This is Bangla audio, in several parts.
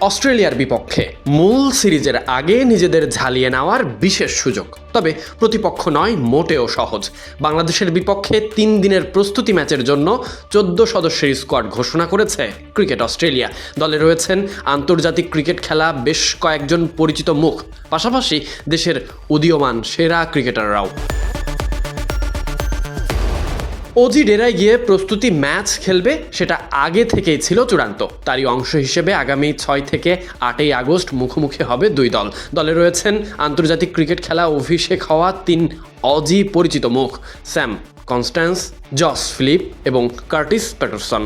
অস্ট্রেলিয়ার বিপক্ষে মূল সিরিজের আগে নিজেদের ঝালিয়ে নেওয়ার বিশেষ সুযোগ। তবে প্রতিপক্ষ নয় মোটেও সহজ। বাংলাদেশের বিপক্ষে 3 দিনের প্রস্তুতি ম্যাচের জন্য 14 সদস্যের স্কোয়াড ঘোষণা করেছে ক্রিকেট অস্ট্রেলিয়া। দলে রয়েছেন আন্তর্জাতিক ক্রিকেট খেলা বেশ কয়েকজন পরিচিত মুখ, পাশাপাশি দেশের উদীয়মান সেরা ক্রিকেটাররাও। অজি ডেরায় গিয়ে প্রস্তুতি ম্যাচ খেলবে, সেটা আগে থেকেই ছিল চূড়ান্ত। তারই অংশ হিসেবে আগামী 6 থেকে 8 আগস্ট মুখোমুখি হবে দুই দল। দলে রয়েছেন আন্তর্জাতিক ক্রিকেট খেলা অভিষেক হওয়া 3 অজি পরিচিত মুখ: স্যাম কনস্ট্যান্স, জস ফিলিপ এবং কার্টিস প্যাটারসন।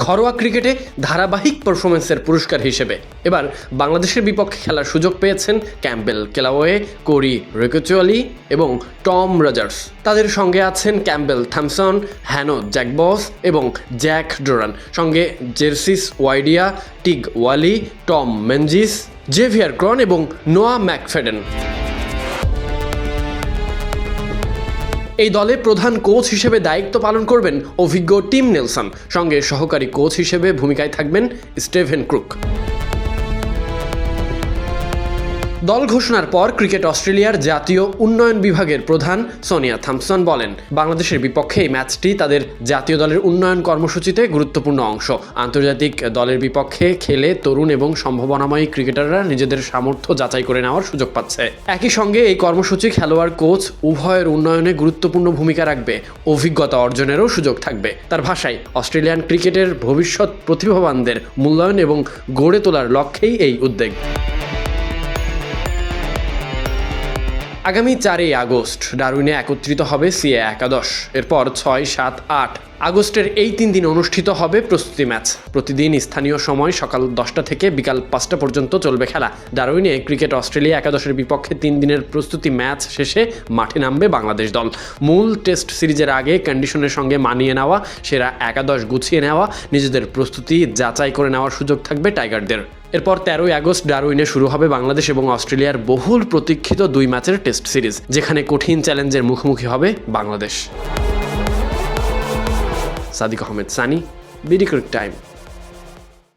ঘরোয়া ক্রিকেটে ধারাবাহিক পারফরমেন্সের পুরস্কার হিসেবে এবার বাংলাদেশের বিপক্ষে খেলার সুযোগ পেয়েছেন ক্যাম্পবেল, কেলাওয়ে, কোরি রেকচুয়ালি এবং টম রজার্স। তাদের সঙ্গে আছেন ক্যাম্পবেল থমসন, হ্যানো জ্যাকবস এবং জ্যাক ডোরান, সঙ্গে জেরসিস ওয়াইডিয়া, টিগ ওয়ালি, টম মেনজিস, জেভিয়ার ক্রন এবং নোয়া ম্যাকফেডেন। এই দলে প্রধান কোচ হিসেবে দায়িত্ব পালন করবেন অভিজ্ঞ টিম নেলসন, সঙ্গে সহকারী কোচ হিসেবে ভূমিকায় থাকবেন স্টিভেন ক্রুক। দল ঘোষণার পর ক্রিকেট অস্ট্রেলিয়ার জাতীয় উন্নয়ন বিভাগের প্রধান সোনিয়া থমসন বলেন, বাংলাদেশের বিপক্ষে এই ম্যাচটি তাদের জাতীয় দলের উন্নয়ন কর্মসূচিতে গুরুত্বপূর্ণ অংশ। আন্তর্জাতিক দলের বিপক্ষে খেলে তরুণ এবং সম্ভাবনাময়ী ক্রিকেটাররা নিজেদের সামর্থ্য যাচাই করে নেওয়ার সুযোগ পাচ্ছে। একই সঙ্গে এই কর্মসূচি খেলোয়াড়, কোচ উভয়ের উন্নয়নে গুরুত্বপূর্ণ ভূমিকা রাখবে, অভিজ্ঞতা অর্জনেরও সুযোগ থাকবে। তার ভাষায়, অস্ট্রেলিয়ান ক্রিকেটের ভবিষ্যৎ প্রতিভাবানদের মূল্যায়ন এবং গড়ে তোলার লক্ষ্যেই এই উদ্যোগ। আগামী 4 আগস্ট ডারউইনে একত্রিত হবে সিএ একাদশ। এরপর 6, 7, 8 আগস্টের এই 3 দিন অনুষ্ঠিত হবে প্রস্তুতি ম্যাচ। প্রতিদিন স্থানীয় সময় সকাল 10টা থেকে বিকাল 5টা পর্যন্ত চলবে খেলা। ডারউইনে ক্রিকেট অস্ট্রেলিয়া একাদশের বিপক্ষে 3 দিনের প্রস্তুতি ম্যাচ শেষে মাঠে নামবে বাংলাদেশ দল। মূল টেস্ট সিরিজের আগে কন্ডিশনের সঙ্গে মানিয়ে নেওয়া, সেরা একাদশ গুছিয়ে নেওয়া, নিজেদের প্রস্তুতি যাচাই করে নেওয়ার সুযোগ থাকবে টাইগারদের। এরপর 13 আগস্ট ডারউইনে শুরু হবে বাংলাদেশ এবং অস্ট্রেলিয়ার বহুল প্রতীক্ষিত 2 ম্যাচের টেস্ট সিরিজ, যেখানে কঠিন চ্যালেঞ্জের মুখোমুখি হবে Bangladesh. Sadiq Ahmed Sani, BD cric time.